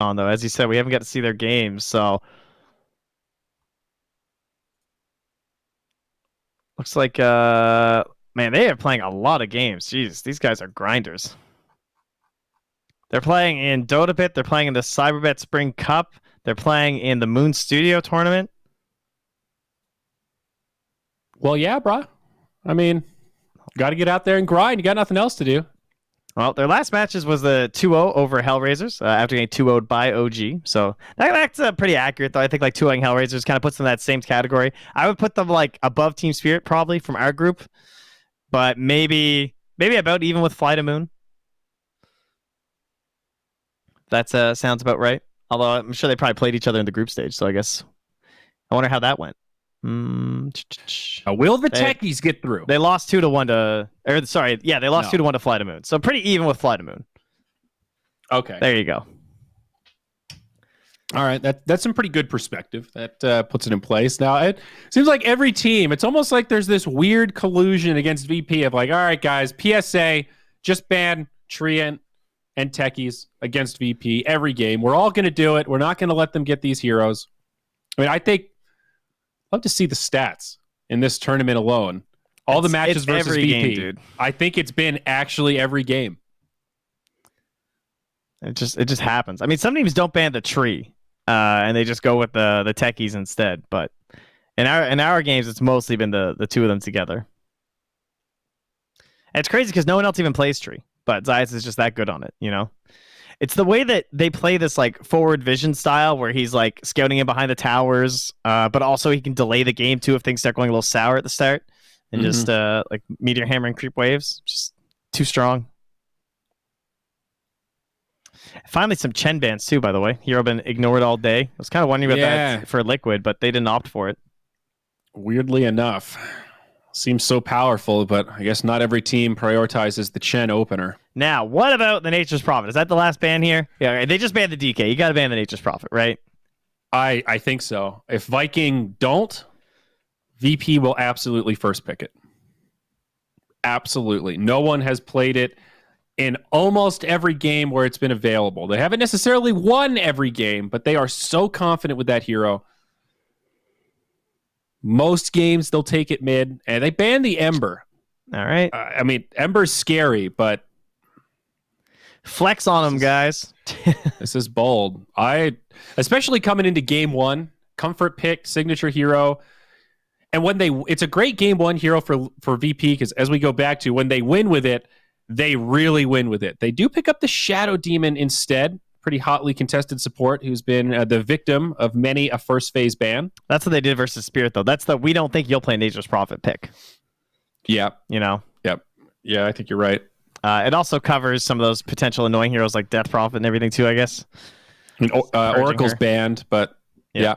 on though. As you said, we haven't got to see their games, so looks like man, they are playing a lot of games. Jeez, these guys are grinders. They're playing in Dota Bit, they're playing in the Cyberbet Spring Cup, they're playing in the Moon Studio tournament. Well, yeah, bro. I mean, got to get out there and grind. You got nothing else to do. Well, their last matches was the 2-0 over Hellraisers after getting 2-0'd by OG. So that's pretty accurate, though. I think like 2-0 Hellraisers kind of puts them in that same category. I would put them like above Team Spirit probably from our group, but maybe about even with Fly to Moon. That sounds about right. Although I'm sure they probably played each other in the group stage, so I guess I wonder how that went. Will the techies get through? They lost 2-1 to, or sorry, yeah, they lost 2-1 to Fly to Moon. So pretty even with Fly to Moon. Okay, there you go. All right, that's some pretty good perspective. That puts it in place. Now it seems like every team, it's almost like there's this weird collusion against VP of like, all right, guys, PSA just ban Treant and techies against VP every game. We're all going to do it. We're not going to let them get these heroes. I mean, I think love to see the stats in this tournament alone. All the matches versus VP. Game, dude. I think it's been actually every game. It just happens. I mean, some teams don't ban the tree, and they just go with the techies instead. But in our games, it's mostly been the two of them together. And it's crazy because no one else even plays tree, but Zayas is just that good on it. You know, it's the way that they play this like forward vision style where he's like scouting in behind the towers, but also he can delay the game too if things start going a little sour at the start, and just like meteor hammer and creep waves, just too strong. Finally, some Chen bans too, by the way. Hero been ignored all day. I was kind of wondering about that for Liquid, but they didn't opt for it. Weirdly enough. Seems so powerful, but I guess not every team prioritizes the Chen opener. Now, what about the Nature's Prophet? Is that the last ban here? Yeah, they just banned the DK. You got to ban the Nature's Prophet, right? I think so. If Viking don't, VP will absolutely first pick it. Absolutely. No one has played it in almost every game where it's been available. They haven't necessarily won every game, but they are so confident with that hero. Most games, they'll take it mid, and they ban the Ember. All right. I mean, Ember's scary, but... Flex on them, guys. This is bold. Especially coming into game one, comfort pick, signature hero. And when it's a great game one hero for VP, because as we go back to, when they win with it, they really win with it. They do pick up the Shadow Demon instead. Pretty hotly contested support who's been the victim of many a first phase ban. That's what they did versus Spirit, though. That's the we don't think you'll play Nature's Prophet pick. Yeah. You know? Yep. Yeah, I think you're right. It also covers some of those potential annoying heroes like Death Prophet and everything, too, I guess. I mean, Oracle's banned, but yeah.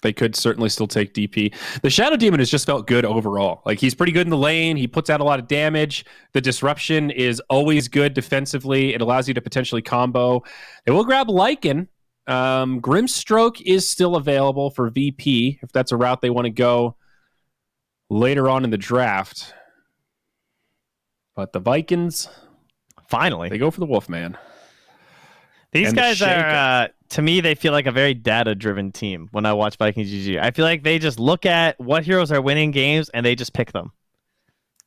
They could certainly still take DP. The Shadow Demon has just felt good overall. Like, he's pretty good in the lane. He puts out a lot of damage. The disruption is always good defensively. It allows you to potentially combo. They will grab Lycan. Grimstroke is still available for VP if that's a route they want to go later on in the draft. But the Vikings, finally, they go for the Wolfman. These guys are, to me, they feel like a very data-driven team when I watch Vikings GG. I feel like they just look at what heroes are winning games and they just pick them.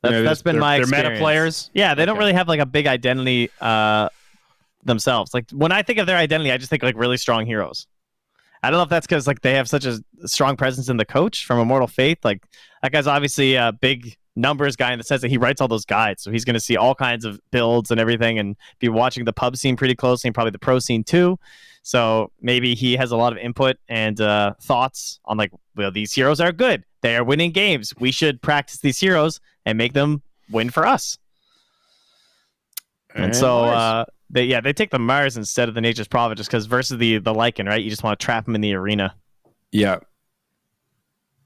That's been my experience. They're meta players? Yeah, they don't really have like a big identity themselves. Like when I think of their identity, I just think like really strong heroes. I don't know if that's because like they have such a strong presence in the coach from Immortal Faith. Like that guy's obviously a big numbers guy in the sense that he writes all those guides, so he's going to see all kinds of builds and everything, and be watching the pub scene pretty closely and probably the pro scene too. So maybe he has a lot of input and thoughts on like, well, these heroes are good. They are winning games. We should practice these heroes and make them win for us. And so they take the Mars instead of the Nature's Prophet just because versus the Lycan, right? You just want to trap him in the arena. Yeah.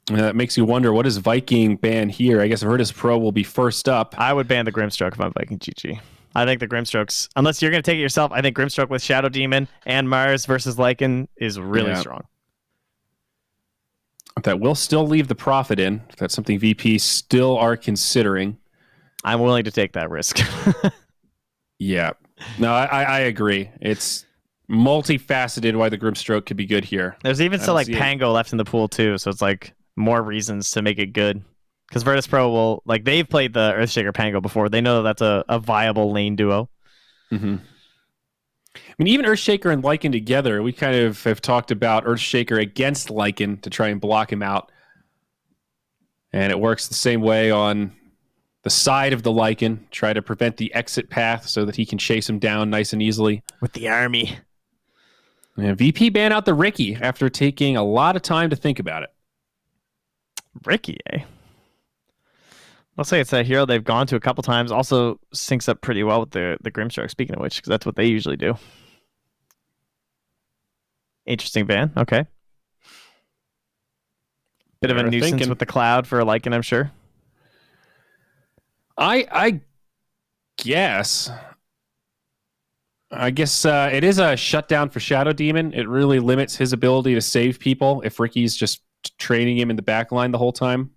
That makes you wonder, what does Viking ban here? I guess Virtus.pro will be first up. I would ban the Grimstroke if I'm Viking GG. I think the Grimstrokes, unless you're going to take it yourself, I think Grimstroke with Shadow Demon and Mars versus Lycan is really strong. That will still leave the Prophet in. If that's something VP still are considering. I'm willing to take that risk. Yeah. No, I agree. multifaceted why the Grimstroke could be good here. There's even still like Pango left in the pool too, so it's like more reasons to make it good. Because Virtus.pro will, like, they've played the Earthshaker Pango before. They know that's a viable lane duo. Mm-hmm. I mean, even Earthshaker and Lycan together, we kind of have talked about Earthshaker against Lycan to try and block him out. And it works the same way on the side of the Lycan, try to prevent the exit path so that he can chase him down nice and easily. With the army. And VP ban out the Riki after taking a lot of time to think about it. Riki, eh? I'll say it's a hero they've gone to a couple times. Also syncs up pretty well with the Grimstroke, speaking of which, because that's what they usually do. Interesting ban. Okay. Bit of a nuisance with the cloud for Lycan, I'm sure. I guess it is a shutdown for Shadow Demon. It really limits his ability to save people if Riki's just training him in the back line the whole time.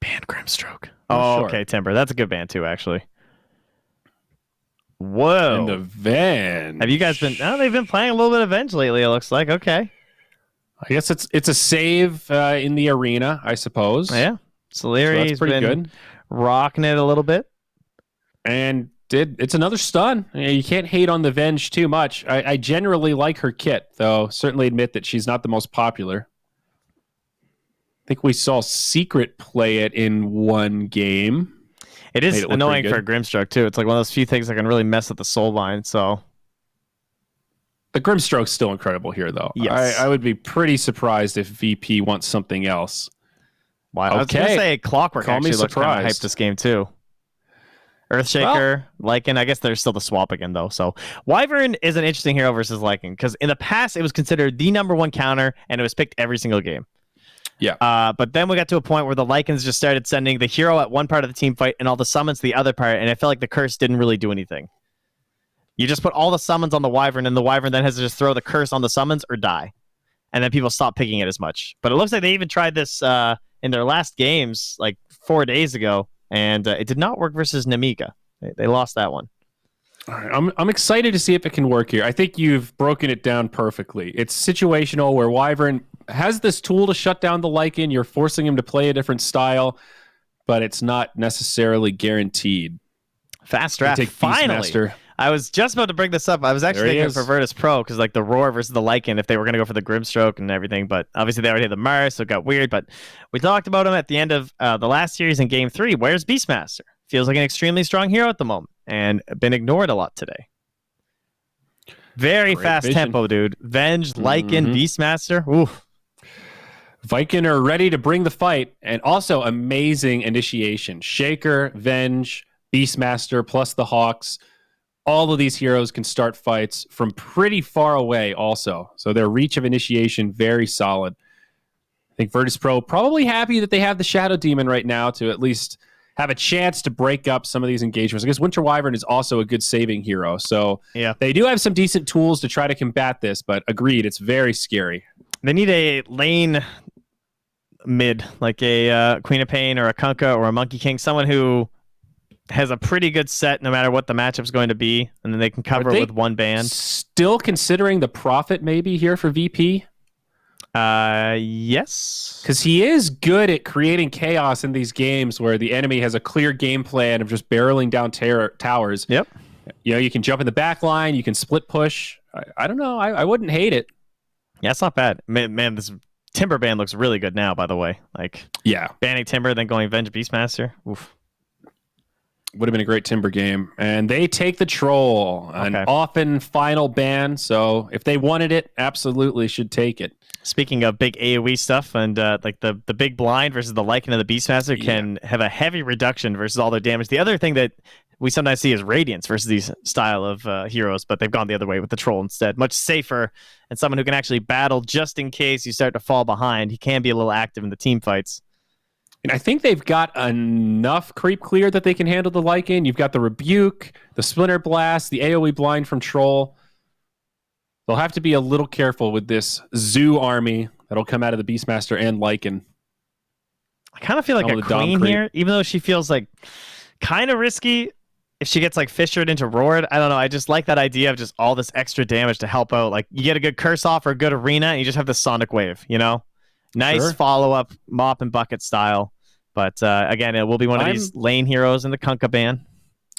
Ban Grimstroke. Oh, sure. Okay, Timber. That's a good ban too, actually. Whoa. And the Venge. Have you guys been... Oh, they've been playing a little bit of Venge lately, it looks like. Okay. I guess it's a save in the arena, I suppose. Yeah. Soliri's been good. Rocking it a little bit. And it's another stun. You can't hate on the Venge too much. I generally like her kit, though. Certainly admit that she's not the most popular. I think we saw Secret play it in one game. It is annoying for Grimstroke, too. It's like one of those few things that can really mess with the soul line, so... The Grimstroke's still incredible here, though. Yes. I would be pretty surprised if VP wants something else. Wow. Okay. I was going to say Clockwork actually looks kind of hyped this game, too. Earthshaker, Lycan. I guess there's still the swap again, though. So Wyvern is an interesting hero versus Lycan, because in the past, it was considered the #1 counter, and it was picked every single game. Yeah. But then we got to a point where the Lycans just started sending the hero at one part of the team fight and all the summons to the other part, and I felt like the curse didn't really do anything. You just put all the summons on the Wyvern, and the Wyvern then has to just throw the curse on the summons or die. And then people stop picking it as much. But it looks like they even tried this in their last games, like 4 days ago, and it did not work versus Namika. They lost that one. All right, I'm excited to see if it can work here. I think you've broken it down perfectly. It's situational where Wyvern has this tool to shut down the Lycan. You're forcing him to play a different style, but it's not necessarily guaranteed. Fast draft. Finally. I was just about to bring this up. I was actually thinking for Virtus.pro because like the Roar versus the Lycan, if they were going to go for the Grimstroke and everything, but obviously they already had the Mars, so it got weird. But we talked about him at the end of the last series in Game 3. Where's Beastmaster? Feels like an extremely strong hero at the moment and been ignored a lot today. Very fast tempo, dude. Venge, Lycan, Beastmaster. Oof. Viking are ready to bring the fight, and also amazing initiation. Shaker, Venge, Beastmaster, plus the Hawks. All of these heroes can start fights from pretty far away also. So their reach of initiation, very solid. I think Virtus.pro probably happy that they have the Shadow Demon right now to at least have a chance to break up some of these engagements. I guess Winter Wyvern is also a good saving hero. So yeah, they do have some decent tools to try to combat this, but agreed, it's very scary. They need a lane mid, like a Queen of Pain or a Kunkka or a Monkey King, someone who has a pretty good set no matter what the matchup's going to be, and then they can cover it with one band. Still considering the Prophet maybe here for VP? Yes. Because he is good at creating chaos in these games where the enemy has a clear game plan of just barreling down towers. Yep. You know, you can jump in the back line, you can split push. I don't know. I wouldn't hate it. Yeah, it's not bad. Man, this Timber ban looks really good now, by the way. Like, yeah, banning Timber, then going Venge Beastmaster. Oof. Would have been a great Timber game. And they take the Troll, an often final ban. So if they wanted it, absolutely should take it. Speaking of big AoE stuff, and like the big blind versus the Lycan and the Beastmaster can have a heavy reduction versus all their damage. The other thing that we sometimes see is Radiance versus these style of heroes, but they've gone the other way with the Troll instead. Much safer, and someone who can actually battle just in case you start to fall behind. He can be a little active in the team fights. And I think they've got enough creep clear that they can handle the Lycan. You've got the Rebuke, the Splinter Blast, the AoE blind from Troll. They'll have to be a little careful with this Zoo army that'll come out of the Beastmaster and Lycan. I kind of feel like a Queen here, even though she feels like kind of risky. if she gets like fissured into roared, I don't know. I just like that idea of just all this extra damage to help out. Like you get a good curse off or a good arena, and you just have the sonic wave. You know, nice follow up mop and bucket style. But again, it will be one of these lane heroes in the Kunkka ban.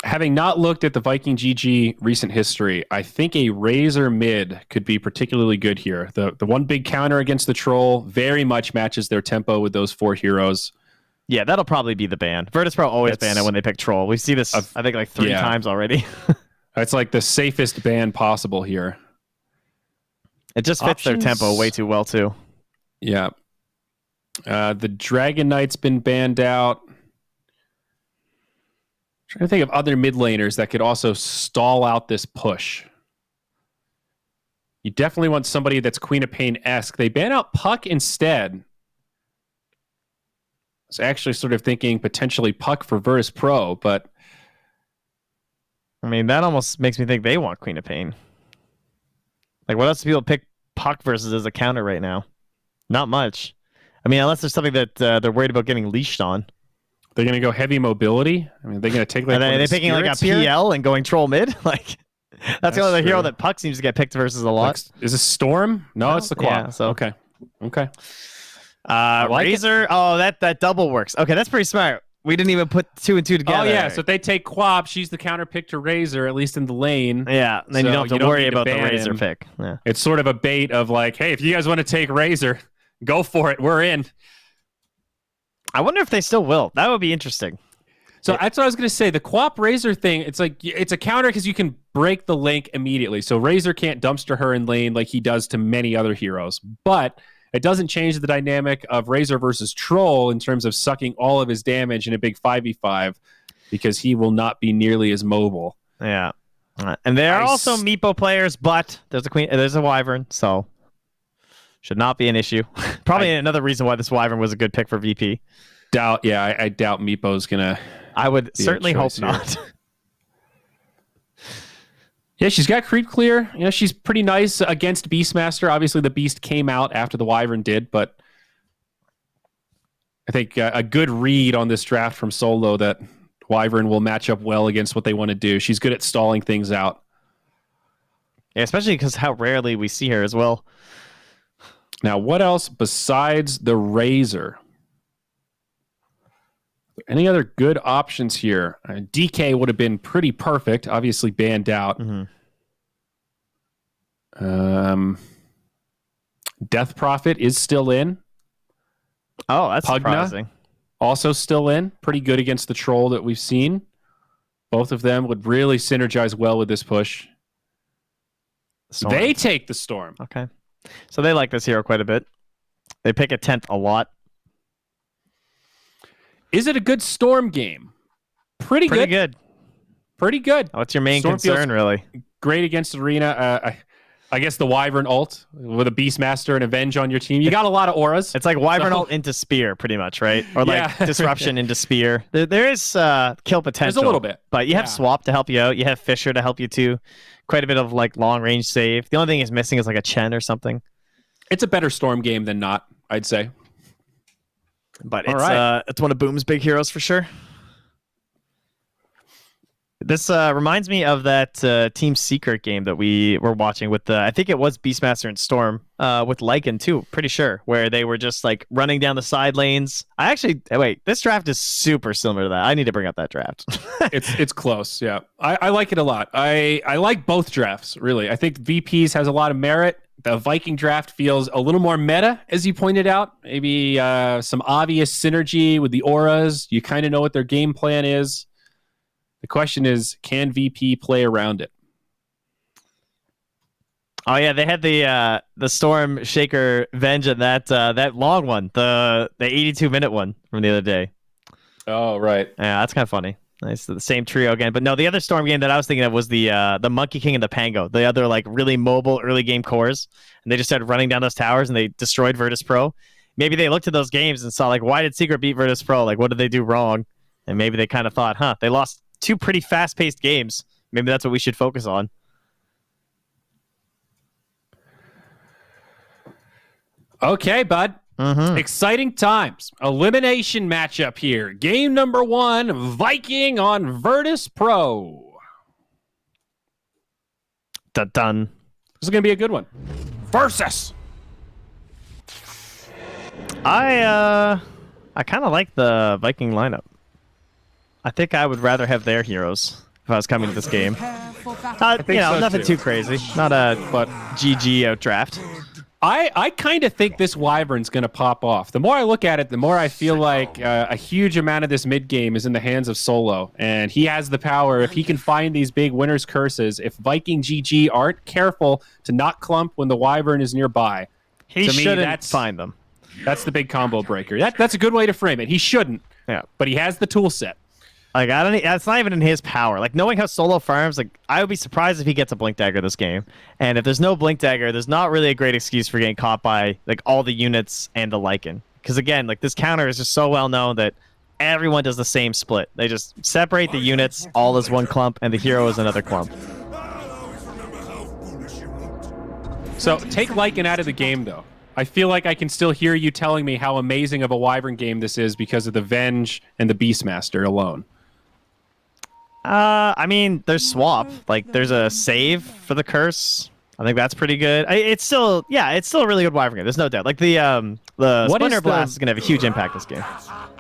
Having not looked at the Viking GG recent history, I think a Razor mid could be particularly good here. The one big counter against the troll very much matches their tempo with those 4 heroes. Yeah, that'll probably be the ban. Virtus.pro always ban it when they pick troll. We see this, I think, like 3 times already. It's like the safest ban possible here. It just fits their tempo way too well, too. Yeah. The Dragon Knight's been banned out. Trying to think of other mid laners that could also stall out this push. You definitely want somebody that's Queen of Pain-esque. They ban out Puck instead. I was actually sort of thinking potentially Puck for Virtus.pro, but I mean, that almost makes me think they want Queen of Pain. Like, what else do people pick Puck versus as a counter right now? Not much. I mean, unless there's something that they're worried about getting leashed on. They're going to go heavy mobility. I mean, they're going to take like. Are they picking like a PL and going troll mid? Like, that's the other hero that Puck seems to get picked versus a lot. Is it Storm? No, it's the Quap. Yeah, so. Okay. Razor. Oh, that double works. Okay, that's pretty smart. We didn't even put 2 and 2 together. Oh yeah, so if they take Quap, she's the counter pick to Razor, at least in the lane. Yeah, then you don't have to worry about the Razor pick. Yeah. It's sort of a bait of like, hey, if you guys want to take Razor, go for it. We're in. I wonder if they still will. That would be interesting. So that's what I was going to say. The Quap Razor thing, it's like it's a counter because you can break the link immediately. So Razor can't dumpster her in lane like he does to many other heroes. But it doesn't change the dynamic of Razor versus Troll in terms of sucking all of his damage in a big 5v5 because he will not be nearly as mobile. Yeah. And there are also Meepo players, but there's a Wyvern, so should not be an issue. Probably another reason why this Wyvern was a good pick for VP. I doubt Meepo's gonna. I would certainly hope not. Yeah, she's got creep clear. You know, she's pretty nice against Beastmaster. Obviously, the Beast came out after the Wyvern did, but I think a good read on this draft from Solo that Wyvern will match up well against what they want to do. She's good at stalling things out. Yeah, especially because how rarely we see her as well. Now, what else besides the Razor? Any other good options here? DK would have been pretty perfect. Obviously banned out. Death Prophet is still in. Oh, that's Pugna, surprising. Also still in. Pretty good against the troll that we've seen. Both of them would really synergize well with this push. Storm. They take the Storm. Okay. So they like this hero quite a bit. They pick a 10th a lot. Is it a good Storm game? Pretty good. Pretty good. What's your main concern, really? Great against Arena. I guess the Wyvern ult with a Beastmaster and Avenge on your team. You got a lot of auras. It's like Wyvern ult into Spear, pretty much, right? Or like Disruption into Spear. There is kill potential. There's a little bit. But you have Swap to help you out. You have Fisher to help you too. Quite a bit of like long range save. The only thing is missing is like a Chen or something. It's a better Storm game than not, I'd say. But it's one of Boom's big heroes for sure. This reminds me of that Team Secret game that we were watching with I think it was Beastmaster and Storm with Lycan too, pretty sure, where they were just like running down the side lanes. This draft is super similar to that. I need to bring up that draft. It's close, yeah. I like it a lot. I like both drafts, really. I think VPs has a lot of merit. The Viking draft feels a little more meta, as you pointed out. Maybe some obvious synergy with the auras. You kind of know what their game plan is. The question is, can VP play around it? Oh yeah, they had the Storm Shaker Venge and that long one, the 82-minute one from the other day. Oh right, yeah, that's kind of funny. Nice, the same trio again. But no, the other Storm game that I was thinking of was the Monkey King and the Pango, the other like really mobile early game cores, and they just started running down those towers and they destroyed Virtus.pro. Maybe they looked at those games and saw like, why did Secret beat Virtus.pro? Like, what did they do wrong? And maybe they kind of thought, they lost 2 pretty fast-paced games. Maybe that's what we should focus on. Okay, bud. Exciting times. Elimination matchup here. Game number 1, Viking on Virtus.pro. Dun. This is going to be a good one. Versus. I kind of like the Viking lineup. I think I would rather have their heroes if I was coming to this game. Nothing too crazy. Not a GG outdraft. I kind of think this Wyvern's going to pop off. The more I look at it, the more I feel like a huge amount of this mid game is in the hands of Solo. And he has the power, if he can find these big winner's curses, if Viking GG aren't careful to not clump when the Wyvern is nearby. He shouldn't find them. That's the big combo breaker. That's a good way to frame it. He shouldn't. Yeah. But he has the tool set. Like, that's not even in his power. Like, knowing how Solo farms, like, I would be surprised if he gets a Blink Dagger this game. And if there's no Blink Dagger, there's not really a great excuse for getting caught by, like, all the units and the Lycan. Because, again, like, this counter is just so well known that everyone does the same split. They just separate the units all as one clump, and the hero is another clump. So, take Lycan out of the game, though. I feel like I can still hear you telling me how amazing of a Wyvern game this is because of the Venge and the Beastmaster alone. I mean, there's swap. Like, there's a save for the curse. I think that's pretty good. It's still a really good Wyvern game. There's no doubt. Like, the Splinter Blast is going to have a huge impact this game.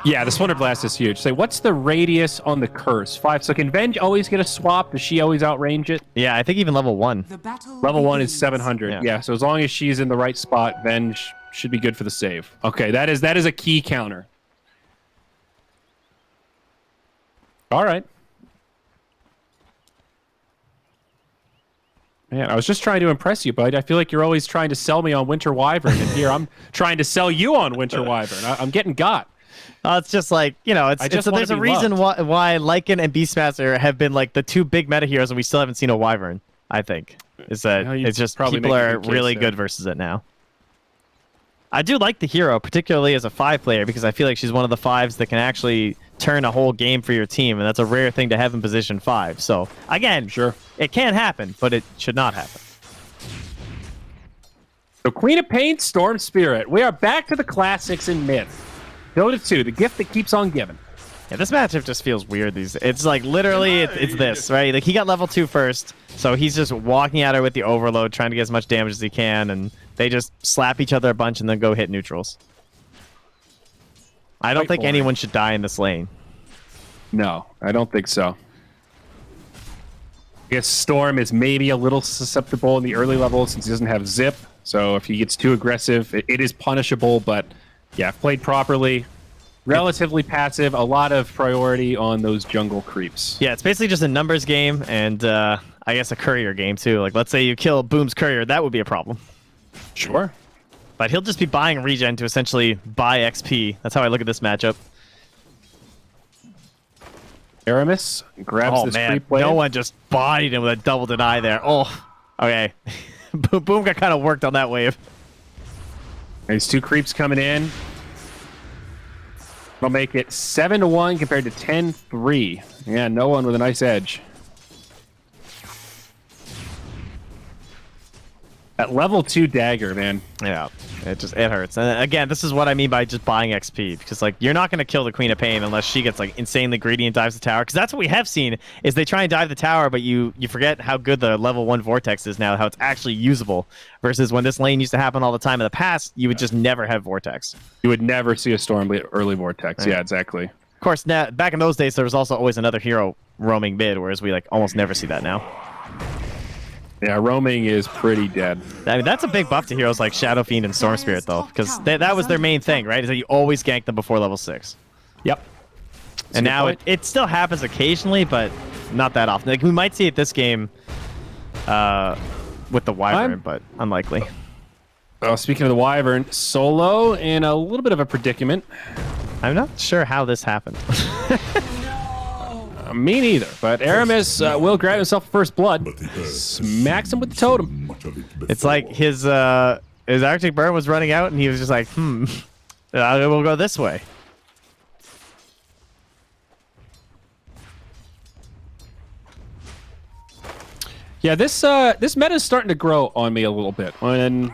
Yeah, the Splinter Blast is huge. Say, what's the radius on the curse? 5. So can Venge always get a swap? Does she always outrange it? Yeah, I think even level 1. Level 1 is 700. Yeah, so as long as she's in the right spot, Venge should be good for the save. Okay, that is a key counter. All right. Man, I was just trying to impress you, bud. I feel like you're always trying to sell me on Winter Wyvern, and here I'm trying to sell you on Winter Wyvern. I'm getting got. It's just like, there's a reason why Lycan and Beastmaster have been like the 2 big meta heroes, and we still haven't seen a Wyvern, I think. Is that it's just people are really good versus it now. I do like the hero, particularly as a 5 player, because I feel like she's one of the 5s that can actually turn a whole game for your team, and that's a rare thing to have in position 5. So, again, sure, it can happen, but it should not happen. So, Queen of Pain, Storm Spirit. We are back to the classics in mid. Dota 2, the gift that keeps on giving. Yeah, this matchup just feels weird. It's like literally it's this, right? Like he got level 2 first, so he's just walking at her with the overload, trying to get as much damage as he can, and they just slap each other a bunch and then go hit neutrals. I don't think anyone should die in this lane. No, I don't think so. I guess Storm is maybe a little susceptible in the early levels since he doesn't have zip. So if he gets too aggressive, it is punishable. But yeah, if played properly, relatively passive, a lot of priority on those jungle creeps. Yeah, it's basically just a numbers game and I guess a courier game too. Like let's say you kill Boom's courier, that would be a problem. Sure. But he'll just be buying regen to essentially buy XP. That's how I look at this matchup. Aramis grabs this creep wave. No one just bodied him with a double deny there. Oh, okay. Boom got kind of worked on that wave. These 2 creeps coming in. They'll make it 7-1 compared to 10-3. Yeah, no one with a nice edge. That level 2 dagger, man. Yeah, it hurts. And again, this is what I mean by just buying XP, because like you're not going to kill the Queen of Pain unless she gets like insanely greedy and dives the tower. Because that's what we have seen is they try and dive the tower, but you forget how good the level 1 Vortex is now, how it's actually usable. Versus when this lane used to happen all the time in the past, you would just never have Vortex. You would never see a Storm early Vortex. Right. Yeah, exactly. Of course, now back in those days, there was also always another hero roaming mid, whereas we like almost never see that now. Yeah, roaming is pretty dead. I mean, that's a big buff to heroes like Shadow Fiend and Storm Spirit, though, because that was their main thing, right? Is that you always gank them before level 6. Yep. And now it still happens occasionally, but not that often. Like we might see it this game with the Wyvern, but unlikely. Well, speaking of the Wyvern, Solo in a little bit of a predicament. I'm not sure how this happened. Me neither, but Aramis will grab himself first blood, smacks him with the totem. It's like his Arctic Burn was running out, and he was just like, we'll go this way. Yeah, this meta is starting to grow on me a little bit. When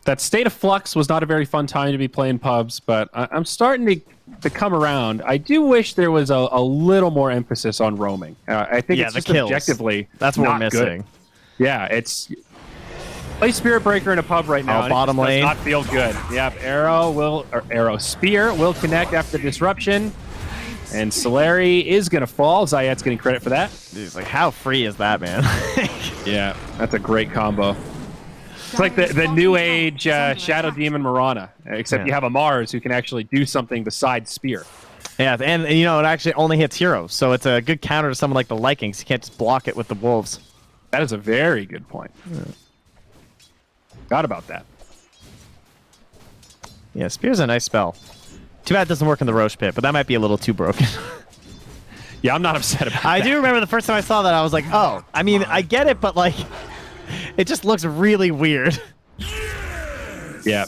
that state of flux was not a very fun time to be playing pubs, but I'm starting to come around. I do wish there was a little more emphasis on roaming. I think it's just objectively that's what we're missing. Good. Yeah, it's play Spirit Breaker in a pub right now. Bottom lane does not feel good. Yep, Spear will connect after the disruption, and Solari is gonna fall. Zayat's getting credit for that. Dude, like, how free is that, man? Yeah, that's a great combo. It's like the new age Shadow Demon Mirana, except you have a Mars who can actually do something besides Spear. Yeah, and you know, it actually only hits heroes, so it's a good counter to someone like the Lycans. You can't just block it with the wolves. That is a very good point. Forgot about that. Yeah, Spear's a nice spell. Too bad it doesn't work in the Roche pit, but that might be a little too broken. Yeah, I'm not upset about that. I do remember the first time I saw that, I was like, oh, I mean, I get it, but like, it just looks really weird. Yeah.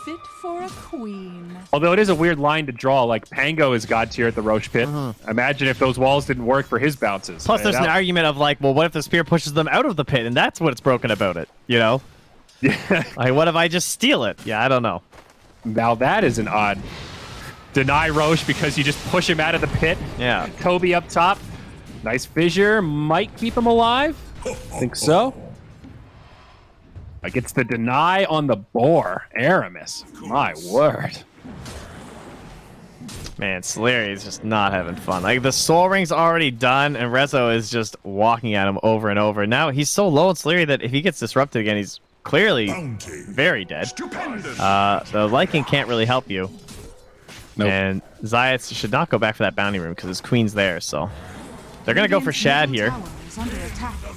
Fit for a queen. Although it is a weird line to draw, like Pango is god tier at the Roche pit. Imagine if those walls didn't work for his bounces. Plus, there's an argument of like, well, what if the spear pushes them out of the pit, and that's what's broken about it, you know? Yeah. Like, what if I just steal it? Yeah, I don't know. Now that is an odd. Deny Roche because you just push him out of the pit. Yeah. Toby up top. Nice fissure. Might keep him alive. Think so. Gets the deny on the boar. Aramis. My word. Man, Solari is just not having fun. Like, the Soul Ring's already done, and Rezo is just walking at him over and over. Now, he's so low on Solari that if he gets disrupted again, he's clearly very dead. The Lycan can't really help you. Nope. And Zayat should not go back for that bounty room because his queen's there, so... They're going to go for Shad here.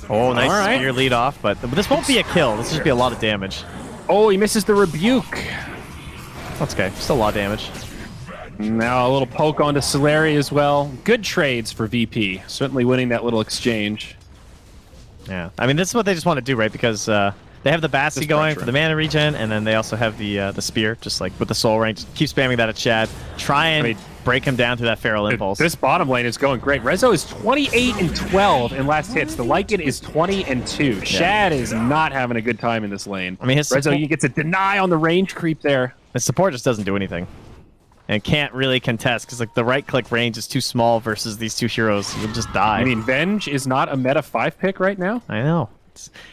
Oh, nice spear lead off, but this won't be a kill. This will just be a lot of damage. Oh, he misses the rebuke. That's okay. Still a lot of damage. Now a little poke onto Solari as well. Good trades for VP. Certainly winning that little exchange. Yeah. I mean, this is what they just want to do, right? Because they have the Basti going for the mana regen, and then they also have the spear, just like with the Soul Ring. Just keep spamming that at Shad. Try and break him down through that Feral Impulse. This bottom lane is going great. Rezo is 28-12 in last hits. The Lycan is 20-2. Yeah. Shad is not having a good time in this lane. I mean, Rezo gets a deny on the range creep there. His support just doesn't do anything. And can't really contest because like the right-click range is too small versus these two heroes. You'll just die. I mean, Venge is not a meta 5 pick right now. I know.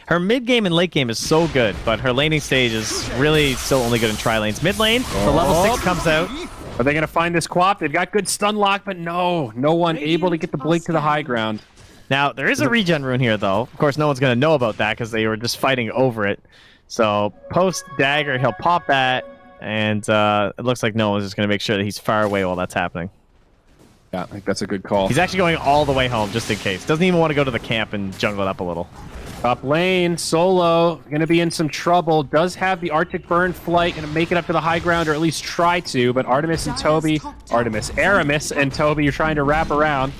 Her mid game and late game is so good, but her laning stage is really still only good in tri lanes. Mid lane, the level 6 comes out. Are they going to find this Quap? They've got good stun lock, but no one able to get the blink to the high ground. Now, there is a regen rune here, though. Of course, no one's going to know about that because they were just fighting over it. So, post dagger, he'll pop that, and it looks like no one's just going to make sure that he's far away while that's happening. Yeah, I think that's a good call. He's actually going all the way home just in case. Doesn't even want to go to the camp and jungle it up a little. Top lane, Solo, going to be in some trouble. Does have the Arctic Burn Flight, going to make it up to the high ground, or at least try to, but Aramis and Toby are trying to wrap around.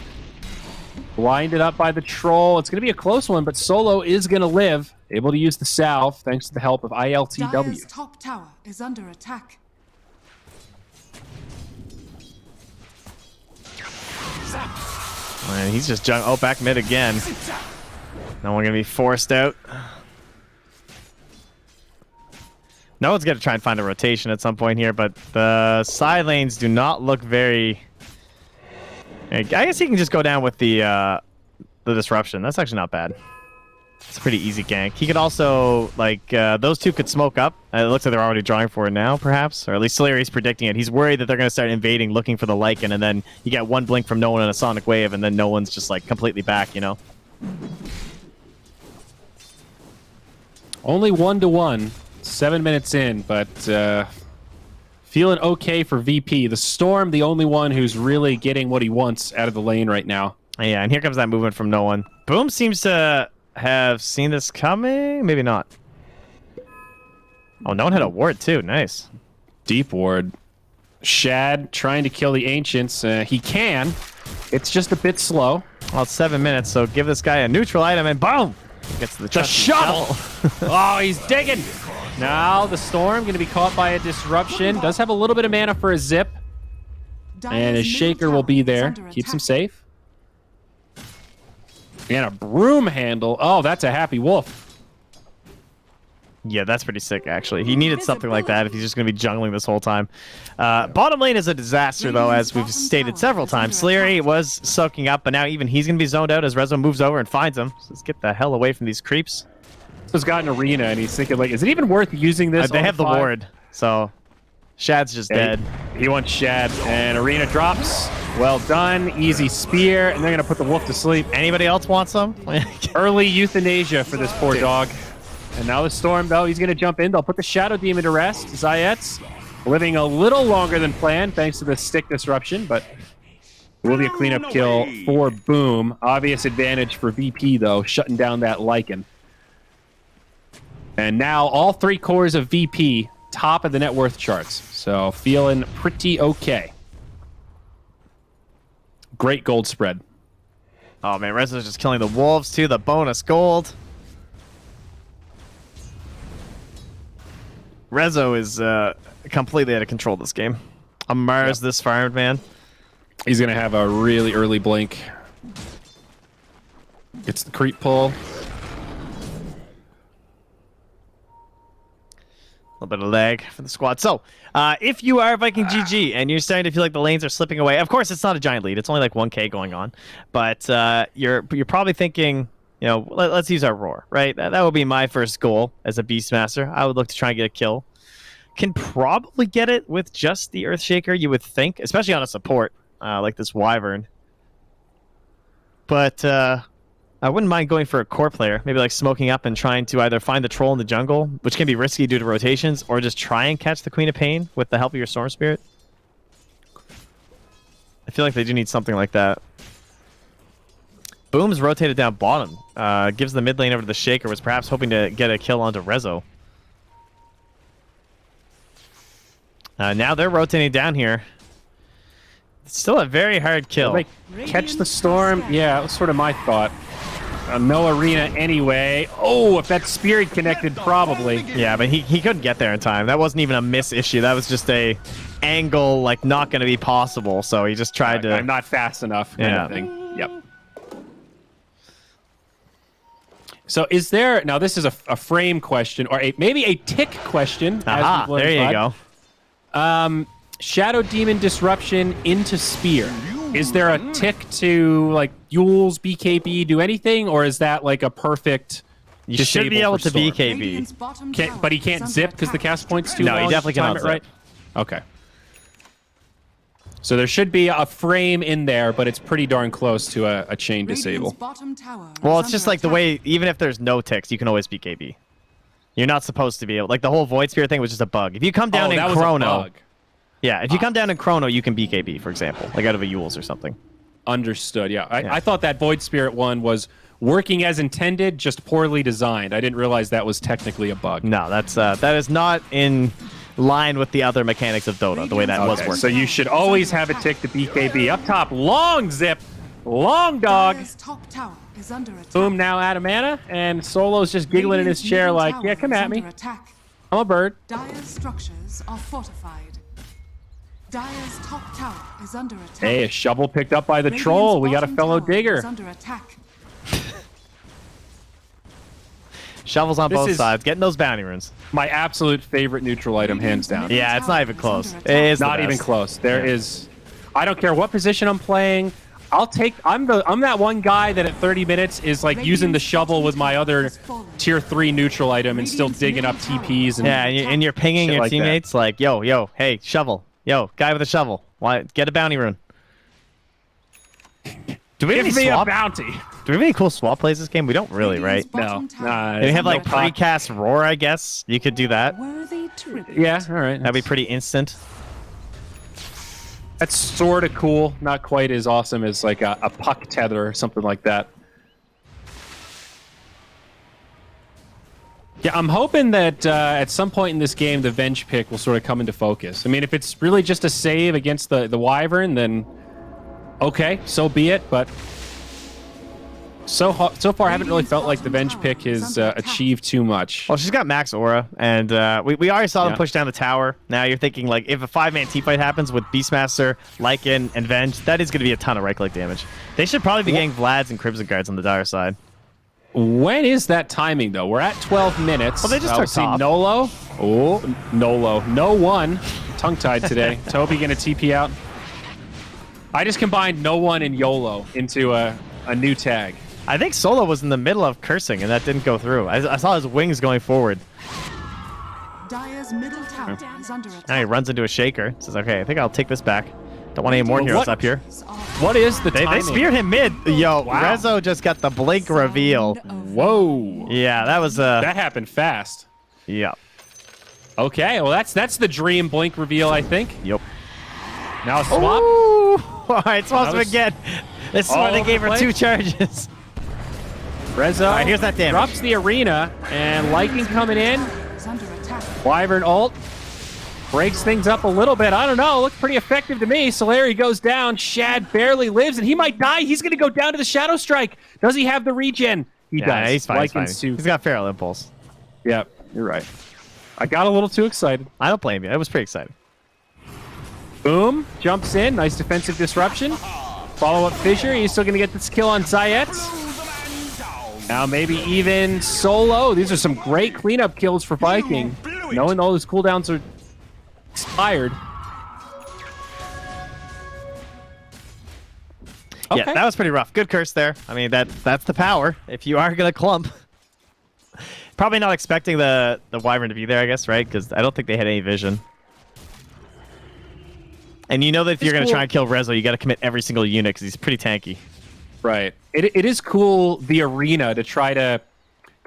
Blinded up by the troll. It's going to be a close one, but Solo is going to live. Able to use the salve, thanks to the help of ILTW. Dire's top tower is under attack. Man, he's just back mid again. No one gonna be forced out. No one's gonna try and find a rotation at some point here, but the side lanes do not look very... I guess he can just go down with the disruption. That's actually not bad. It's a pretty easy gank. He could also, like, those two could smoke up. It looks like they're already drawing for it now, perhaps. Or at least Solari's predicting it. He's worried that they're going to start invading, looking for the Lycan, and then you get one blink from no one in a Sonic Wave, and then no one's just, like, completely back, you know? Only 1-1, 7 minutes in, but feeling okay for VP. The Storm, the only one who's really getting what he wants out of the lane right now. Yeah, and here comes that movement from no one. Boom seems to have seen this coming. Maybe not. Oh, no one had a ward too. Nice. Deep ward. Shad trying to kill the Ancients. He can. It's just a bit slow. Well, it's 7 minutes, so give this guy a neutral item and boom! Gets the shovel! Oh, he's digging! Now the Storm going to be caught by a disruption. Does have a little bit of mana for a zip. And his Shaker will be there. Keeps him safe. And a broom handle. Oh, that's a happy wolf. Yeah, that's pretty sick, actually. He needed something like that if he's just going to be jungling this whole time. Bottom lane is a disaster, though, as we've stated several times. Sleary was soaking up, but now even he's going to be zoned out as Rezo moves over and finds him. So let's get the hell away from these creeps. He's got an arena, and he's thinking, like, is it even worth using this? They have the ward, so Shad's just dead. He wants Shad, and arena drops. Well done. Easy spear, and they're going to put the wolf to sleep. Anybody else want some? Early euthanasia for this poor dog. And now the Storm, though, he's going to jump in. They'll put the Shadow Demon to rest. Zayet's living a little longer than planned thanks to the stick disruption, but it will be a cleanup kill for Boom. Obvious advantage for VP, though, shutting down that Lycan. And now all 3 cores of VP top of the net worth charts. So feeling pretty okay. Great gold spread. Oh, man, Rezo's just killing the wolves, too. The bonus gold. Rezo is completely out of control this game. Amar's this farmed, man. He's going to have a really early blink. Gets the creep pull. A little bit of lag for the squad. So, if you are Viking GG and you're starting to feel like the lanes are slipping away, of course, it's not a giant lead. It's only like 1K going on. But you're probably thinking, you know, let's use our roar, right? That would be my first goal as a Beastmaster. I would look to try and get a kill. Can probably get it with just the Earthshaker, you would think, especially on a support like this Wyvern. But I wouldn't mind going for a core player, maybe like smoking up and trying to either find the troll in the jungle, which can be risky due to rotations, or just try and catch the Queen of Pain with the help of your Storm Spirit. I feel like they do need something like that. Boom's rotated down bottom. Gives the mid lane over to the Shaker, was perhaps hoping to get a kill onto Rezo. Now they're rotating down here. It's still a very hard kill. Like, catch the Storm? Yeah, that was sort of my thought. No arena anyway. Oh, if that Spirit connected, probably. Yeah, but he couldn't get there in time. That wasn't even a miss issue. That was just a angle, like, not going to be possible. So he just tried to... I'm not fast enough kind of thing. Yep. So is there... Now, this is a frame question, or maybe a tick question. Aha, there you go. Shadow Demon Disruption into Spear. Is there a tick to, like, Yule's BKB do anything, or is that, like, a perfect You should be able to BKB. But he can't zip because the cast point's too low? No, he definitely cannot zip. Right? Okay. So there should be a frame in there, but it's pretty darn close to a chain disable. Well, it's just like the way, even if there's no ticks, you can always BKB. You're not supposed to be able... Like, the whole Void Spear thing was just a bug. If you come down in Chrono... Yeah, if you come down in Chrono, you can BKB, for example. Like out of a Yule's or something. Understood, yeah. I thought that Void Spirit one was working as intended, just poorly designed. I didn't realize that was technically a bug. No, that is not in line with the other mechanics of Dota, the way that was working. So you should always have a tick to BKB. Up top, long zip, long dog. Boom, now out of mana, and Solo's just giggling in his chair like, yeah, come at me. I'm a bird. Dire's structures are fortified. Dire's top tower is under attack. Hey, a shovel picked up by the troll. We got a fellow digger. Under attack. Shovels on both sides, getting those bounty runes. My absolute favorite neutral item, hands down. Yeah, it's not even close. It is not even close. There is. I don't care what position I'm playing. I'm that one guy that at 30 minutes is like using the shovel with my other tier 3 neutral item and still digging up TPs. And yeah, and you're pinging your teammates like, yo, hey, shovel. Yo, guy with a shovel. Why? Get a bounty rune. Do we have any swap? A bounty. Do we have any cool swap plays this game? We don't really, right? No. They have like precast roar, I guess. You could do that. Yeah, all right. That'd be pretty instant. That's sort of cool. Not quite as awesome as like a puck tether or something like that. Yeah, I'm hoping that at some point in this game, the Venge pick will sort of come into focus. I mean, if it's really just a save against the Wyvern, then okay, so be it. But so far, I haven't really felt like the Venge pick has achieved too much. Well, she's got max aura, and we already saw them push down the tower. Now you're thinking, like, if a 5-man teamfight happens with Beastmaster, Lycan, and Venge, that is going to be a ton of right-click damage. They should probably be getting Vlads and Crimson Guards on the dire side. When is that timing, though? We're at 12 minutes. Well, they just took see top. Nolo. Oh, Nolo. No one. Tongue-tied today. Toby going to TP out. I just combined no one and YOLO into a new tag. I think Solo was in the middle of cursing, and that didn't go through. I saw his wings going forward. Dire's middle tower is under attack. Now he runs into a shaker. Says, okay, I think I'll take this back. Don't want any more heroes up here. What is the They timing? speared him mid. Yo, Wow. Rezo just got the blink reveal. Whoa. Yeah, that was That happened fast. yeah. Okay, well, that's the dream blink reveal, I think. Yep. Now swap. Ooh. All right, swaps him was again. This is all why they over gave the her place. 2 charges. Rezo All right, here's that damage. drops the arena, and Lycan coming in. Is under attack. Wyvern ult. Breaks things up a little bit. I don't know. Looked pretty effective to me. Solari goes down. Shad barely lives, and he might die. He's going to go down to the Shadow Strike. Does he have the regen? He Yeah, does. he's fine. He's fine. Lycan's too. He's got feral impulse. Yeah, you're right. I got a little too excited. I don't blame you. I was pretty excited. Boom. Jumps in. Nice defensive disruption. Follow-up fissure. He's still going to get this kill on Zayet. Now maybe even Solo. These are some great cleanup kills for Viking. Knowing all his cooldowns are expired. Yeah, that was pretty rough. Good curse there. I mean, that's the power. If you are going to clump. Probably not expecting the Wyvern to be there, I guess, right? Because I don't think they had any vision. And you know that if you're going to try and kill Rezo, you got to commit every single unit because he's pretty tanky. Right. It is cool, the arena, to try to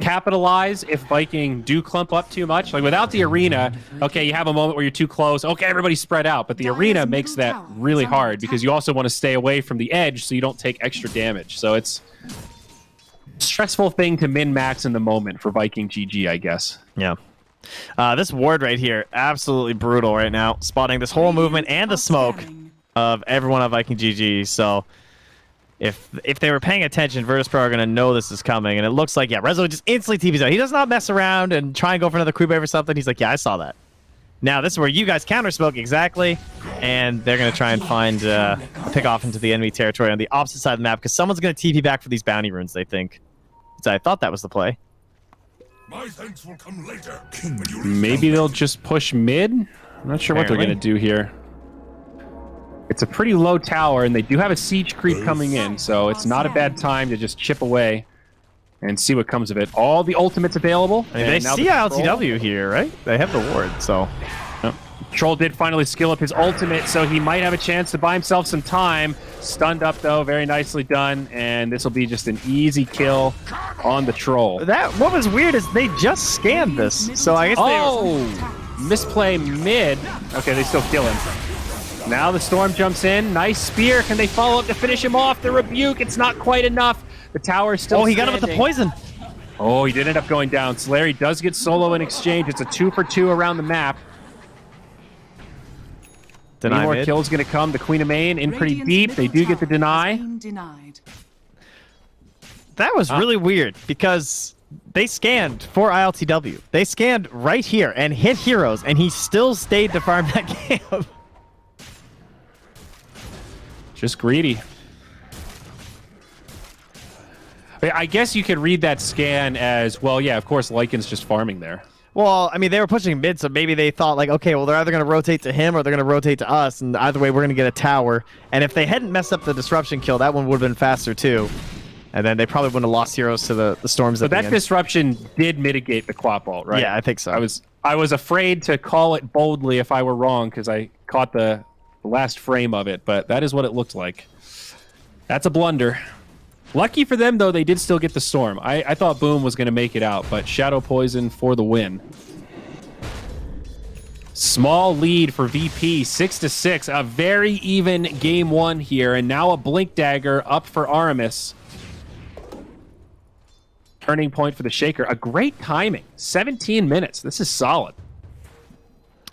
capitalize if Viking do clump up too much. Like, without the arena, okay, you have a moment where you're too close. Okay, everybody spread out. But the arena makes that really hard because you also want to stay away from the edge so you don't take extra damage. So it's a stressful thing to min-max in the moment for Viking GG, I guess. Yeah. This ward right here, absolutely brutal right now. Spotting this whole movement and the smoke of everyone on Viking GG. So if they were paying attention, Virtus.pro are going to know this is coming. And it looks like, yeah, Rezo just instantly TPs out. He does not mess around and try and go for another creep wave or something. He's like, yeah, I saw that. Now, this is where you guys counter smoke exactly. And they're going to try and find pick off into the enemy territory on the opposite side of the map because someone's going to TP back for these bounty runes, they think. So I thought that was the play. My thanks will come later. Maybe they'll just push mid? I'm not sure what they're going to do here. It's a pretty low tower, and they do have a siege creep coming in, so it's not a bad time to just chip away and see what comes of it. All the ultimates available. I mean, they see LTW here, right? They have the ward, so... Yep. Troll did finally skill up his ultimate, so he might have a chance to buy himself some time. Stunned up, though. Very nicely done, and this will be just an easy kill on the Troll. What was weird is they just scanned this, so I guess misplay mid. Okay, they still kill him. Now the Storm jumps in. Nice spear. Can they follow up to finish him off? The Rebuke, it's not quite enough. The tower is still Oh, he got him with the poison. Oh, he did end up going down. Solari does get Solo in exchange. It's a 2-for-2 around the map. Any more kills going to come. The Queen of Main in pretty deep. They do get the deny. That was really weird because they scanned for ILTW. They scanned right here and hit heroes, and he still stayed to farm that camp. Just greedy. I guess you could read that scan as, well, yeah, of course, Lycan's just farming there. Well, I mean, they were pushing mid, so maybe they thought, like, okay, well, they're either going to rotate to him or they're going to rotate to us, and either way, we're going to get a tower. And if they hadn't messed up the disruption kill, that one would have been faster, too. And then they probably wouldn't have lost heroes to the storms at the end. But that disruption did mitigate the quap ult, right? Yeah, I think so. I was afraid to call it boldly if I were wrong, because I caught the last frame of it, but that is what it looked like. That's a blunder. Lucky for them, though, they did still get the storm. I thought Boom was going to make it out, but Shadow Poison for the win. Small lead for VP, 6-6. A very even game one here, and now a Blink Dagger up for Aramis. Turning point for the Shaker. A great timing. 17 minutes. This is solid.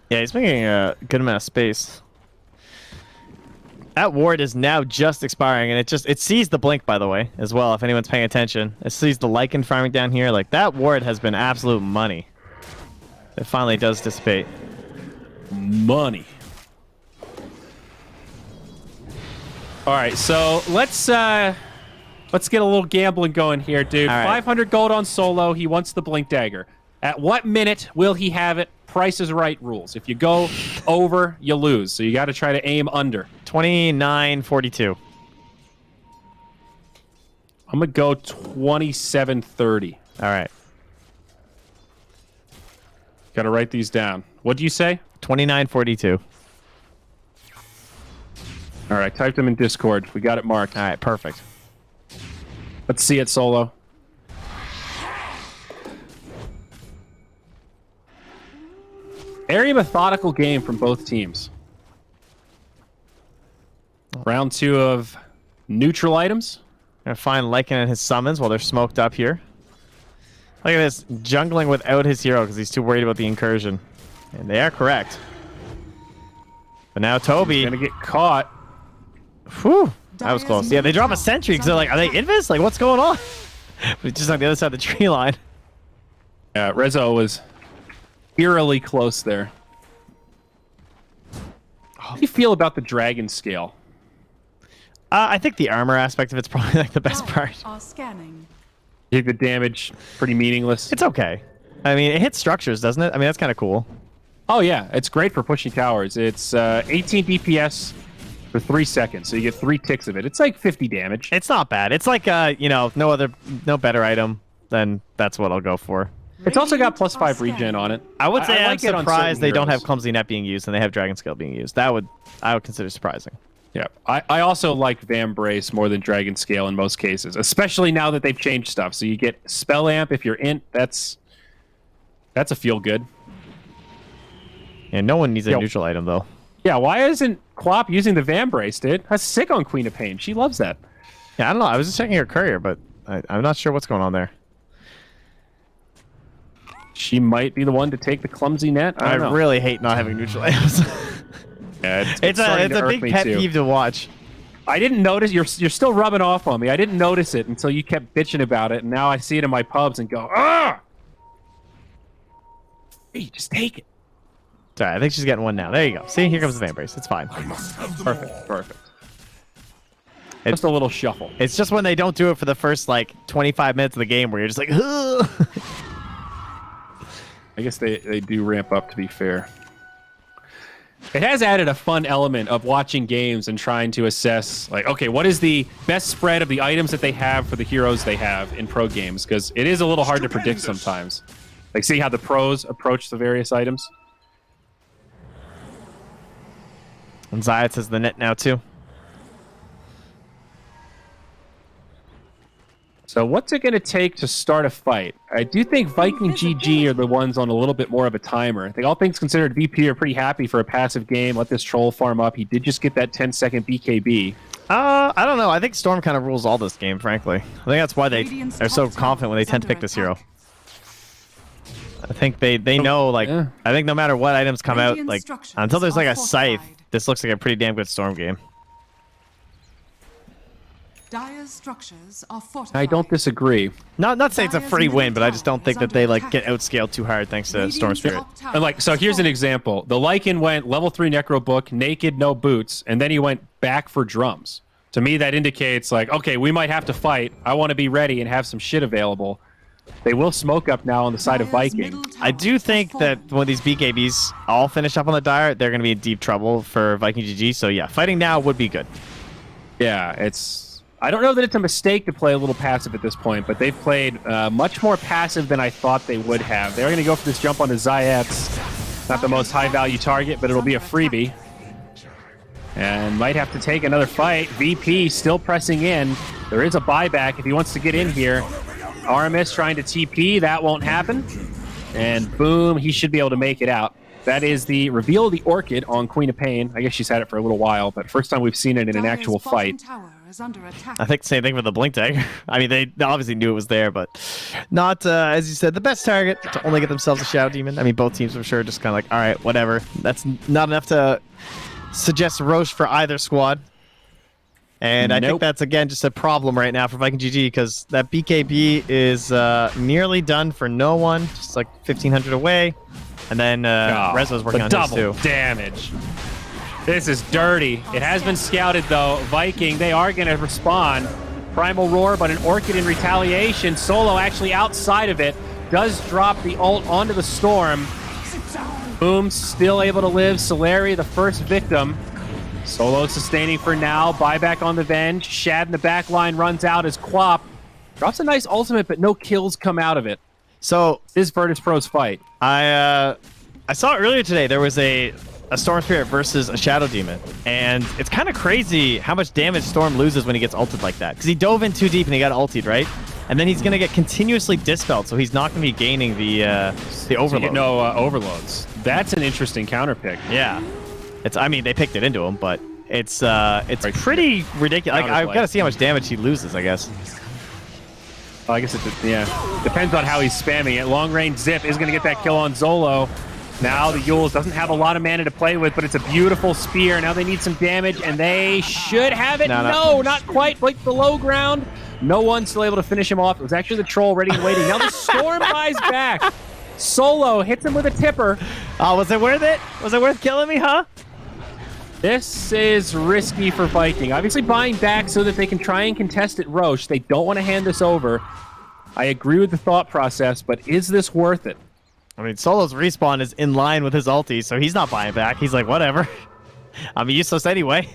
Yeah, he's making a good amount of space. That ward is now just expiring, and it sees the blink, by the way, as well, if anyone's paying attention. It sees the Lycan farming down here. Like, that ward has been absolute money. It finally does dissipate. Money. All right, so let's Let's get a little gambling going here, dude. All right. 500 gold on Solo. He wants the Blink Dagger. At what minute will he have it? Price is Right rules. If you go over, you lose. So you got to try to aim under. 29:42. I'm going to go 27:30. All right. Got to write these down. What do you say? 29:42. All right, typed them in Discord. We got it marked. All right, perfect. Let's see it, Solo. Very methodical game from both teams. Round 2 of neutral items. Gonna find Lycan and his summons while they're smoked up here. Look at this, jungling without his hero because he's too worried about the incursion. And they are correct. But now Toby... Gonna get caught. Whew, that was close. Yeah, they drop a sentry because they're like, are they invis? Like, what's going on? But it's just on the other side of the tree line. Yeah, Rezo was eerily close there. How do you feel about the dragon scale? I think the armor aspect of it's probably like the best part. Are scanning. You think the damage pretty meaningless? It's okay. I mean, it hits structures, doesn't it? I mean, that's kind of cool. Oh yeah, it's great for pushing towers. It's 18 DPS for 3 seconds, so you get 3 ticks of it. It's like 50 damage. It's not bad. It's like, you know, no better item, then that's what I'll go for. It's also got +5 regen on it. I would say I I'm like it on surprised certain they don't have heroes. Clumsy Net being used and they have Dragon Scale being used. I would consider surprising. Yeah, I also like Vambrace more than Dragon Scale in most cases, especially now that they've changed stuff. So you get Spell Amp if you're Int. That's a feel good. And no one needs a neutral item though. Yeah, why isn't Quap using the Vambrace, dude? That's sick on Queen of Pain. She loves that. Yeah, I don't know. I was just checking her courier, but I'm not sure what's going on there. She might be the one to take the Clumsy Net. I don't know. really hate not having neutral items. Yeah, it's a big pet peeve to watch. I didn't notice. You're still rubbing off on me. I didn't notice it until you kept bitching about it, and now I see it in my pubs and go, ah! Hey, just take it. Sorry, I think she's getting one now. There you go. See, here comes the Vambrace. It's fine. I must have them Perfect, all. perfect. Just a little shuffle. It's just when they don't do it for the first like 25 minutes of the game where you're just like, ugh. I guess they do ramp up, to be fair. It has added a fun element of watching games and trying to assess, like, okay, what is the best spread of the items that they have for the heroes they have in pro games? Because it is a little hard to predict sometimes. Like, see how the pros approach the various items? And Zayat has the net now too. So what's it going to take to start a fight? I do think Viking GG are the ones on a little bit more of a timer. I think all things considered, VP are pretty happy for a passive game. Let this troll farm up. He did just get that 10-second BKB. I don't know. I think Storm kind of rules all this game, frankly. I think that's why they are so confident when they tend to pick this hero. I think they know, like, yeah. I think no matter what items come out, like, Structures until there's like are a scythe, fortified. this looks like a pretty damn good Storm game. Dire's structures are fortified. I don't disagree. Not saying it's a Dire's free middle win, but I just tower don't think is that they under like attack. get outscaled too hard thanks to Radiant's Storm Spirit. top tower And like, so is here's an falling. example. The Lycan went level 3 Necro Book, naked, no boots, and then he went back for drums. To me, that indicates like, okay, we might have to fight. I want to be ready and have some shit available. They will smoke up now on the side of Dire's Viking. middle tower I do has think that fallen. when these BKBs all finish up on the Dire, they're going to be in deep trouble for Viking GG. So yeah, fighting now would be good. Yeah, I don't know that it's a mistake to play a little passive at this point, but they've played much more passive than I thought they would have. They're going to go for this jump on the Zayats. Not the most high-value target, but it'll be a freebie. And might have to take another fight. VP still pressing in. There is a buyback if he wants to get in here. RMS trying to TP. That won't happen. And boom, he should be able to make it out. That is the reveal of the Orchid on Queen of Pain. I guess she's had it for a little while, but first time we've seen it in an Dire's actual bottom fight. tower is under attack. I think the same thing with the Blink Dagger. I mean, they obviously knew it was there, but not, as you said, the best target to only get themselves a Shadow Demon. I mean, both teams, I'm sure, just kind of like, all right, whatever. That's not enough to suggest Roche for either squad. And I think Nope. that's, again, just a problem right now for Viking GG because that BKB is nearly done for no one, just like 1,500 away. And then Rezo's working the on double his too. damage. This is dirty. It has been scouted, though. Viking, they are going to respond. Primal Roar, but an Orchid in retaliation. Solo actually outside of it. Does drop the ult onto the Storm. Boom, still able to live. Solari, the first victim. Solo sustaining for now. Buyback on the Venge. Shad in the back line runs out as Quap drops a nice ultimate, but no kills come out of it. So this is Virtus.pro's fight. I saw earlier today there was a Storm Spirit versus a Shadow Demon, and it's kind of crazy how much damage Storm loses when he gets ulted like that, because he dove in too deep and he got ulted, right? And then he's going to get continuously dispelled, so he's not going to be gaining the overload. No overloads. That's an interesting counter pick. Yeah. I mean, they picked it into him, but it's pretty ridiculous. Like, I've got to see how much damage he loses, I guess. Well, I guess it depends on how he's spamming it. Long range zip is going to get that kill on Zolo. Now the Yules doesn't have a lot of mana to play with, but it's a beautiful spear. Now they need some damage, and they should have it. No, not quite. Blake the low ground. No one still able to finish him off. It was actually the troll ready and waiting. Now the Storm buys back. Solo hits him with a tipper. Oh, was it worth it? Was it worth killing me, huh? This is risky for Viking. Obviously buying back so that they can try and contest it Roche. They don't want to hand this over. I agree with the thought process, but is this worth it? I mean, Solo's respawn is in line with his ulti, so he's not buying back. He's like, whatever. I'm useless anyway.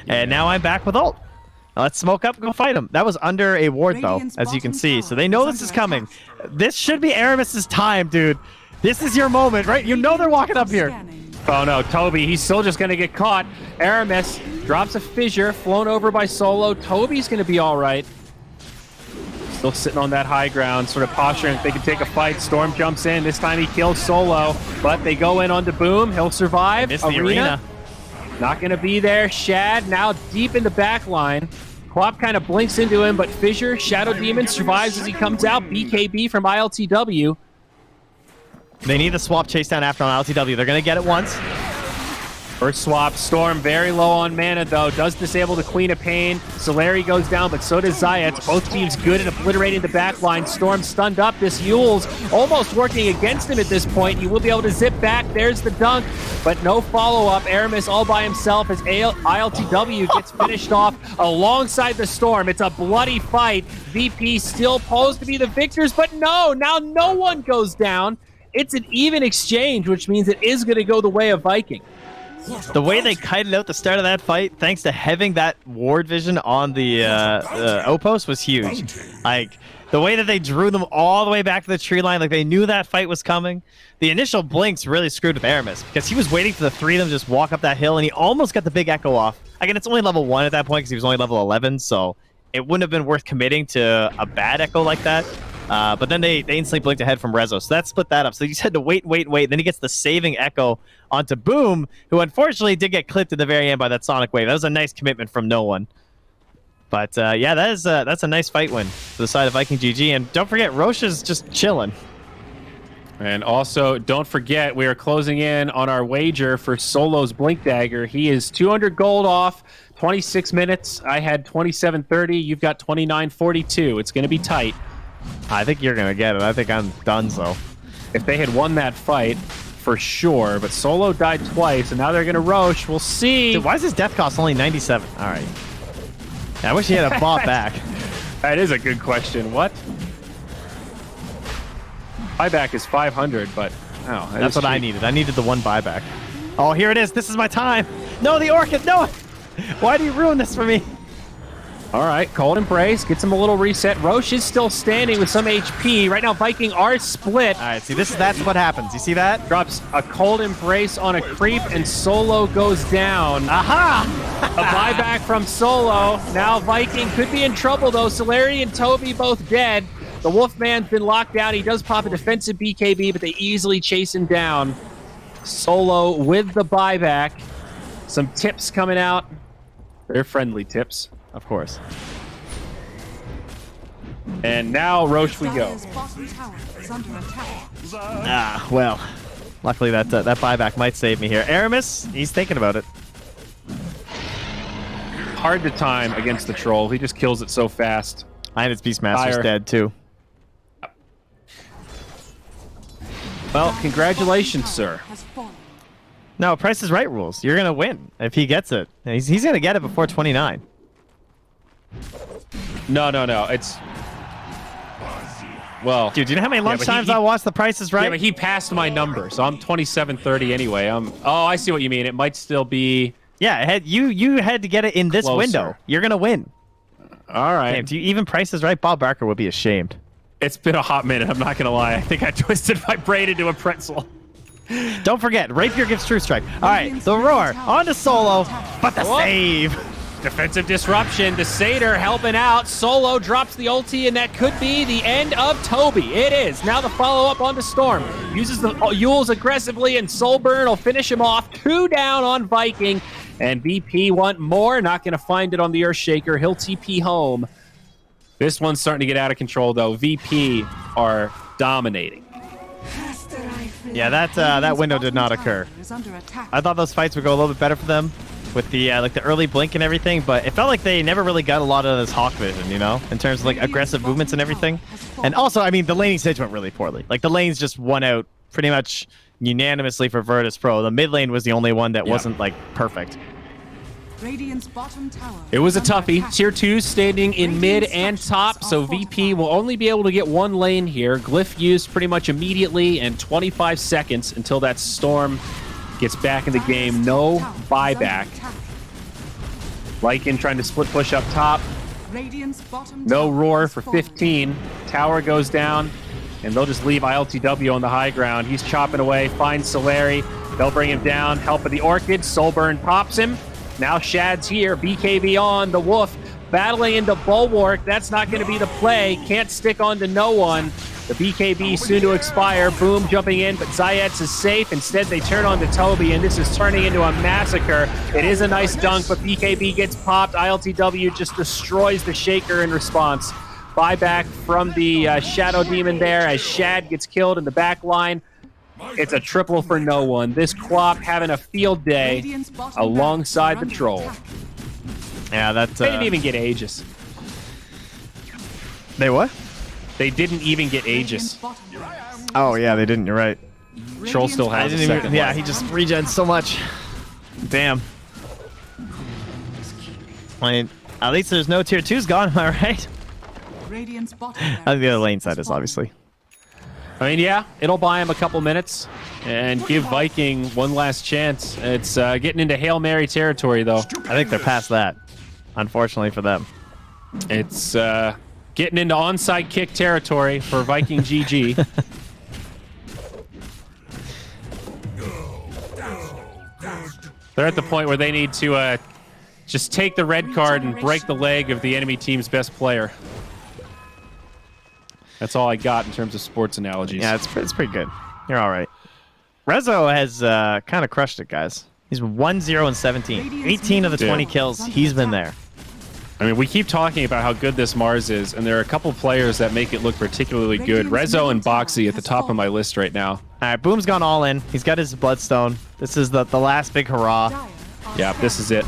And now I'm back with ult. Now let's smoke up and go fight him. That was under a ward, though, as you can see. So they know this is coming. This should be Aramis's time, dude. This is your moment, right? You know they're walking up here. Oh, no. Toby, he's still just going to get caught. Aramis drops a fissure, flown over by Solo. Toby's going to be all right. Still sitting on that high ground, sort of posturing if they can take a fight. Storm jumps in. This time he kills Solo, but they go in onto Boom. He'll survive. It's the arena. Not going to be there. Shad now deep in the back line. Quap kind of blinks into him, but Fissure, Shadow Demon, survives as he comes out. BKB from ILTW. They need the swap chase down after on LTW. They're going to get it once. First swap. Storm very low on mana, though. Does disable the Queen of Pain. Solari goes down, but so does Zayat. Both teams good at obliterating the backline. Storm stunned up. This Yule's almost working against him at this point. He will be able to zip back. There's the dunk, but no follow-up. Aramis all by himself as ILTW gets finished off alongside the Storm. It's a bloody fight. VP still posed to be the victors, but no! Now no one goes down. It's an even exchange, which means it is going to go the way of Viking. The way they kited out the start of that fight, thanks to having that ward vision on the outpost, was huge. Like, the way that they drew them all the way back to the tree line, like they knew that fight was coming. The initial blinks really screwed with Aramis, because he was waiting for the three of them to just walk up that hill, and he almost got the big echo off. Again, it's only level 1 at that point, because he was only level 11, so it wouldn't have been worth committing to a bad echo like that. But then they instantly blinked ahead from Rezo, so that split that up. So he just had to wait. Then he gets the saving echo onto Boom, who unfortunately did get clipped at the very end by that Sonic Wave. That was a nice commitment from no one. But yeah, that's a nice fight win for the side of Viking GG. And don't forget, Roche is just chilling. And also, don't forget, we are closing in on our wager for Solo's Blink Dagger. He is 200 gold off, 26 minutes. I had 27.30. You've got 29.42. It's going to be tight. I think you're going to get it. I think I'm done, so. If they had won that fight, for sure. But Solo died twice, and now they're going to Roche. We'll see. Dude, why is his death cost only 97? All right. Yeah, I wish he had a bot back. That is a good question. What? Buyback is 500, but... Oh, that's what cheap. I needed. I needed the one buyback. Oh, here it is. This is my time. No, the Orchid. No. Why do you ruin this for me? All right, Cold Embrace gets him a little reset. Roche is still standing with some HP. Right now, Viking are split. All right, see, that's what happens. You see that? Drops a Cold Embrace on a creep, and Solo goes down. Aha! A buyback from Solo. Now Viking could be in trouble, though. Solari and Toby both dead. The Wolfman's been locked down. He does pop a defensive BKB, but they easily chase him down. Solo with the buyback. Some tips coming out. They're friendly tips. Of course. And now Roche we go. Ah, well. Luckily that buyback might save me here. Aramis, he's thinking about it. Hard to time against the troll. He just kills it so fast. And its Beastmaster's dead too. Well, congratulations, sir. No, Price is Right rules. You're going to win if he gets it. He's going to get it before 29. No. It's well, Dude, do you know how many lunchtimes I watched The Price is Right? Yeah, but he passed my number, so I'm 27:30 anyway. Oh, I see what you mean. It might still be. Yeah, you had to get it in this closer. window. You're gonna win. All right. Damn, do you even Price is Right? Bob Barker would be ashamed. It's been a hot minute. I'm not gonna lie. I think I twisted my brain into a pretzel. Don't forget, Rapier gives True Strike. All right, the Roar on to Solo, but the save. Defensive disruption. The Satyr helping out. Solo drops the ulti, and that could be the end of Toby. It is. Now the follow-up onto Storm. Uses the Yules aggressively, and Soulburn will finish him off. 2 down on Viking. And VP want more. Not going to find it on the Earthshaker. He'll TP home. This one's starting to get out of control, though. VP are dominating. Yeah, that window did not occur. I thought those fights would go a little bit better for them with the like the early blink and everything, but it felt like they never really got a lot of this Hawk vision, you know, in terms of like aggressive movements and everything. And also, I mean, the laning stage went really poorly. Like the lanes just won out pretty much unanimously for Virtus.pro. The mid lane was the only one that wasn't like perfect. It was a toughie. Tier 2 standing in mid and top, so VP will only be able to get one lane here. Glyph used pretty much immediately, and 25 seconds until that Storm gets back in the game. No buyback. Lycan trying to split push up top. No Roar for 15. Tower goes down, and they'll just leave ILTW on the high ground. He's chopping away, finds Solari. They'll bring him down. Help of the Orchid. Soulburn pops him. Now Shad's here. BKB on. The Wolf battling into Bulwark. That's not going to be the play. Can't stick on to no one. The BKB soon to expire. Boom jumping in, but Zayats is safe. Instead, they turn on to Toby, and this is turning into a massacre. It is a nice dunk, but BKB gets popped. ILTW just destroys the Shaker in response. Buyback from the Shadow Demon there as Shad gets killed in the back line. It's a triple for no one. This Quap having a field day alongside the Troll. Yeah, that's... They didn't even get Aegis. They what? They didn't even get Aegis. Oh, yeah, they didn't. You're right. Troll still has a second Yeah, life. he just regens so much. Damn. I mean, at least there's no tier 2s gone, am I right? I think the other lane side is, obviously. I mean, yeah, it'll buy him a couple minutes and give Viking one last chance. It's getting into Hail Mary territory, though. I think they're past that, unfortunately for them. It's getting into onside kick territory for Viking GG. They're at the point where they need to just take the red card and break the leg of the enemy team's best player. That's all I got in terms of sports analogies. Yeah, it's pretty good. You're all right. Rezo has kind of crushed it, guys. He's 1-0-17. 18 of the 20 kills, he's been there. I mean, we keep talking about how good this Mars is, and there are a couple players that make it look particularly good. Rezo and Boxy at the top of my list right now. All right, Boom's gone all in. He's got his Bloodstone. This is the last big hurrah. Yeah, this is it.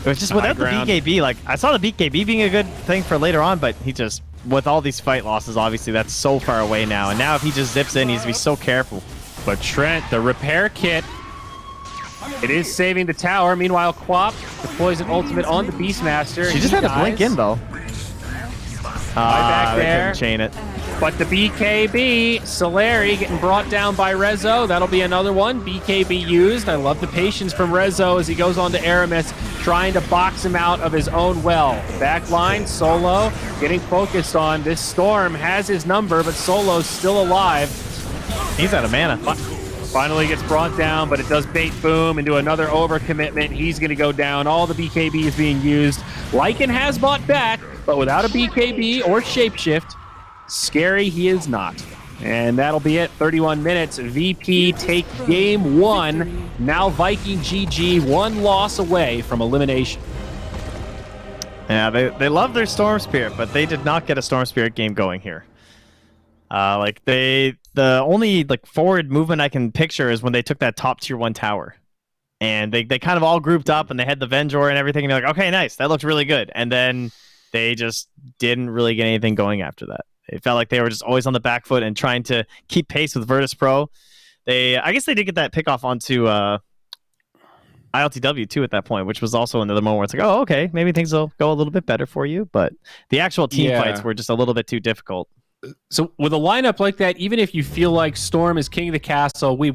It was just without the BKB. Like, I saw the BKB being a good thing for later on, but he just... With all these fight losses, obviously, that's so far away now. And now if he just zips in, he needs to be so careful. But Trent, the repair kit, it is saving the tower. Meanwhile, Quap deploys an ultimate on the Beastmaster. She just had to blink in, though. Back there. Chain it. But the BKB, Solari getting brought down by Rezo. That'll be another one. BKB used. I love the patience from Rezo as he goes on to Aramis, trying to box him out of his own well. Backline, Solo getting focused on. This Storm has his number, but Solo's still alive. He's out of mana. Finally gets brought down, but it does bait Boom into another overcommitment. He's going to go down. All the BKB is being used. Lycan has bought back, but without a BKB or Shapeshift, scary he is not. And that'll be it. 31 minutes. VP take game 1. Now Viking GG, one loss away from elimination. Yeah, they love their Storm Spirit, but they did not get a Storm Spirit game going here. The only like forward movement I can picture is when they took that top tier 1 tower. And they kind of all grouped up and they had the Vendor and everything, and they're like, okay, nice, that looks really good. And then they just didn't really get anything going after that. It felt like they were just always on the back foot and trying to keep pace with Virtus.pro. I guess they did get that pick off onto ILTW too at that point, which was also another moment where it's like, oh, okay, maybe things will go a little bit better for you. But the actual team fights were just a little bit too difficult. So with a lineup like that, even if you feel like Storm is king of the castle, we